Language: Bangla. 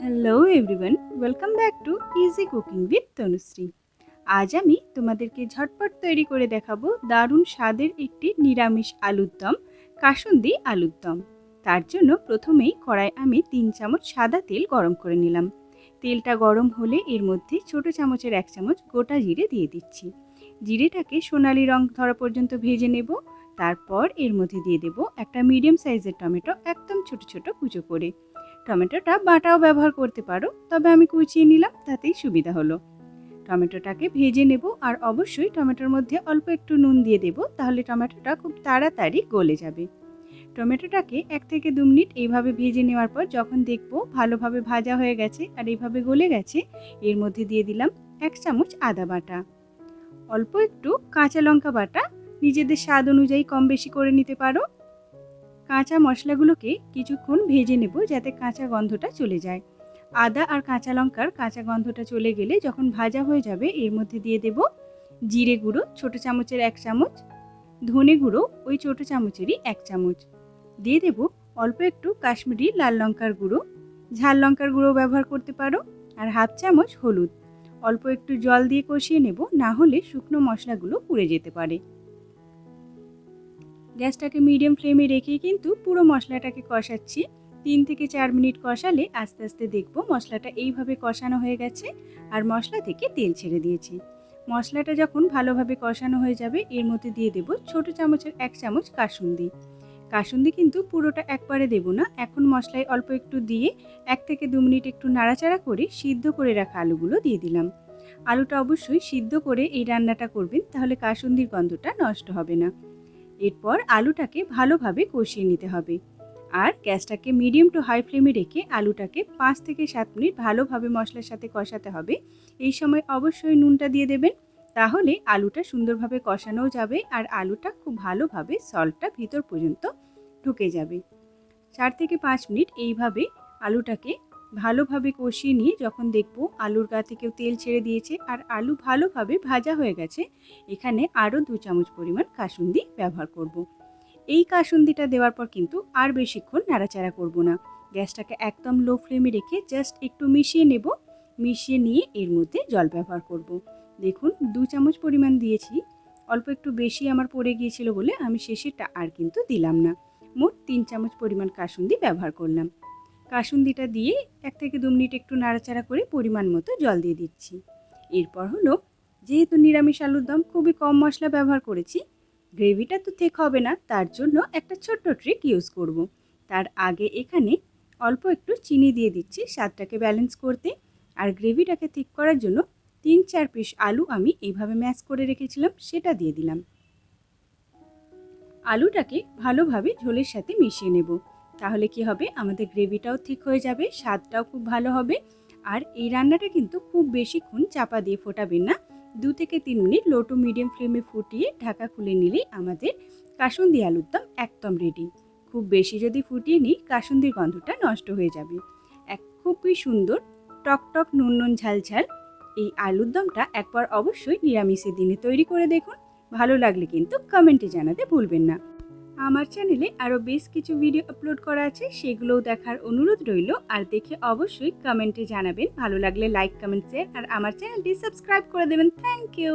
Hello everyone, welcome back to easy cooking with Tanushree. আজ আমি তোমাদেরকে ঝটপট তৈরি করে দেখাবো দারুণ স্বাদের একটি নিরামিষ আলুর দম, কাসুন্দি আলুর দম। তার জন্য প্রথমেই কড়াই আমি 3 চামচ সাদা তেল গরম করে নিলাম। তেলটা গরম হলে এর মধ্যে ছোট চামচের 1 চামচ গোটা জিরে দিয়ে দিচ্ছি। জিরেটাকে সোনালি রং ধরা পর্যন্ত ভেজে নেব। তারপর এর মধ্যে দিয়ে দেব একটা মিডিয়াম সাইজের টমেটো, একদম ছোট ছোট কুচো করে। টমেটোটা বাটাও ব্যবহার করতে পারো, তবে আমি কুচিয়ে নিলাম, তাতেই সুবিধা হলো। টমেটোটাকে ভেজে নেব আর অবশ্যই টমেটোর মধ্যে অল্প একটু নুন দিয়ে দেব, তাহলে টমেটোটা খুব তাড়াতাড়ি গলে যাবে। টমেটোটাকে 1 থেকে 2 মিনিট এইভাবে ভেজে নেওয়ার পর যখন দেখব ভালোভাবে ভাজা হয়ে গেছে আর এইভাবে গলে গেছে, এর মধ্যে দিয়ে দিলাম 1 চামচ আদা বাটা, অল্প একটু কাঁচা লঙ্কা বাটা, নিজেদের স্বাদ অনুযায়ী কম বেশি করে নিতে পারো। কাঁচা মশলাগুলোকে কিছুক্ষণ ভেজে নেব যাতে কাঁচা গন্ধটা চলে যায়। আদা আর কাঁচা লঙ্কার কাঁচা গন্ধটা চলে গেলে যখন ভাজা হয়ে যাবে, এর মধ্যে দিয়ে দেব জিরে গুঁড়ো ছোট চামচের 1 চামচ, ধনে গুঁড়ো ওই ছোট চামচেরই 1 চামচ, দিয়ে দেব অল্প একটু কাশ্মীরি লাল লঙ্কার গুঁড়ো, ঝাল লঙ্কার গুঁড়ো ব্যবহার করতে পারো, আর হাফ চামচ হলুদ। অল্প একটু জল দিয়ে কষিয়ে নেব, না হলে শুকনো মশলাগুলো পুড়ে যেতে পারে। গ্যাসটাকে মিডিয়াম ফ্লেমে রেখেই কিন্তু পুরো মশলাটাকে কষাচ্ছি। 3 থেকে 4 মিনিট কষালে আস্তে আস্তে দেখব মশলাটা এইভাবে কষানো হয়ে গেছে আর মশলা থেকে তেল ছেড়ে দিয়েছে। মশলাটা যখন ভালোভাবে কষানো হয়ে যাবে, এর মধ্যে দিয়ে দেব ছোট চামচের 1 চামচ কাসুন্দি। কাসুন্দি কিন্তু পুরোটা একবারে দেব না, এখন মশলায় অল্প একটু দিয়ে 1 থেকে 2 মিনিট একটু নাড়াচাড়া করে সিদ্ধ করে রাখা আলুগুলো দিয়ে দিলাম। আলুটা অবশ্যই সিদ্ধ করে এই রান্নাটা করবেন, তাহলে কাসুন্দির গন্ধটা নষ্ট হবে না। এরপর আলুটাকে ভালোভাবে কষিয়ে নিতে হবে আর গ্যাসটাকে মিডিয়াম টু হাই ফ্লেমে রেখে আলুটাকে 5 থেকে 7 মিনিট ভালোভাবে মশলার সাথে কষাতে হবে। এই সময় অবশ্যই নুনটা দিয়ে দেবেন, তাহলে আলুটা সুন্দরভাবে কষানোও যাবে আর আলুটা খুব ভালোভাবে সল্টটা ভিতর পর্যন্ত ঢুকে যাবে। 4 থেকে 5 মিনিট এইভাবে আলুটাকে ভালোভাবে কষিয়ে নিয়ে যখন দেখব আলুর গা থেকেও তেল ছেড়ে দিয়েছে আর আলু ভালোভাবে ভাজা হয়ে গেছে, এখানে আরও 2 চামচ পরিমাণ কাসুন্দি ব্যবহার করব। এই কাসুন্দিটা দেওয়ার পর কিন্তু আর বেশিক্ষণ নাড়াচাড়া করব না। গ্যাসটাকে একদম লো ফ্লেমে রেখে জাস্ট একটু মিশিয়ে নেব। মিশিয়ে নিয়ে এর মধ্যে জল ব্যবহার করব। দেখুন 2 চামচ পরিমাণ দিয়েছি, অল্প একটু বেশি আমার পড়ে গিয়েছিল বলে আমি শেষেরটা আর কিন্তু দিলাম না। মোট 3 চামচ পরিমাণ কাসুন্দি ব্যবহার করলাম। কাসুন্দিটা দিয়ে 1 থেকে 2 মিনিট একটু নাড়াচাড়া করে পরিমাণ মতো জল দিয়ে দিচ্ছি। এরপর হলো, যেহেতু নিরামিষ আলুর দম খুবই কম মশলা ব্যবহার করেছি, গ্রেভিটা তো ঠিক হবে না, তার জন্য একটা ছোট্ট ট্রিক ইউজ করব। তার আগে এখানে অল্প একটু চিনি দিয়ে দিচ্ছি স্বাদটাকে ব্যালেন্স করতে, আর গ্রেভিটাকে ঠিক করার জন্য 3-4 পিস আলু আমি এইভাবে ম্যাশ করে রেখেছিলাম, সেটা দিয়ে দিলাম। আলুটাকে ভালোভাবে ঝোলের সাথে মিশিয়ে নেব, তাহলে কি হবে, আমাদের গ্রেভিটাও ঠিক হয়ে যাবে, স্বাদটাও খুব ভালো হবে। আর এই রান্নাটা কিন্তু খুব বেশিক্ষণ চাপা দিয়ে ফোটাবেন না, 2 থেকে 3 মিনিট লো টু মিডিয়াম ফ্লেমে ফুটিয়ে ঢাকা খুলে নিলেই আমাদের কাসুন্দি আলুর দম একদম রেডি। খুব বেশি যদি ফুটিয়ে নিই, কাসুন্দির গন্ধটা নষ্ট হয়ে যাবে। খুবই সুন্দর টকটক নুন নুন ঝাল ঝাল এই আলুর দমটা একবার অবশ্যই নিরামিষের দিনে তৈরি করে দেখুন। ভালো লাগলে কিন্তু কমেন্টে জানাতে ভুলবেন না। আমার চ্যানেলে আরও বেশ কিছু ভিডিও আপলোড করা আছে, সেগুলোও দেখার অনুরোধ রইল। আর দেখে অবশ্যই কমেন্টে জানাবেন, ভালো লাগলে লাইক কমেন্ট শেয়ার আর আমার চ্যানেলটি সাবস্ক্রাইব করে দেবেন। Thank you.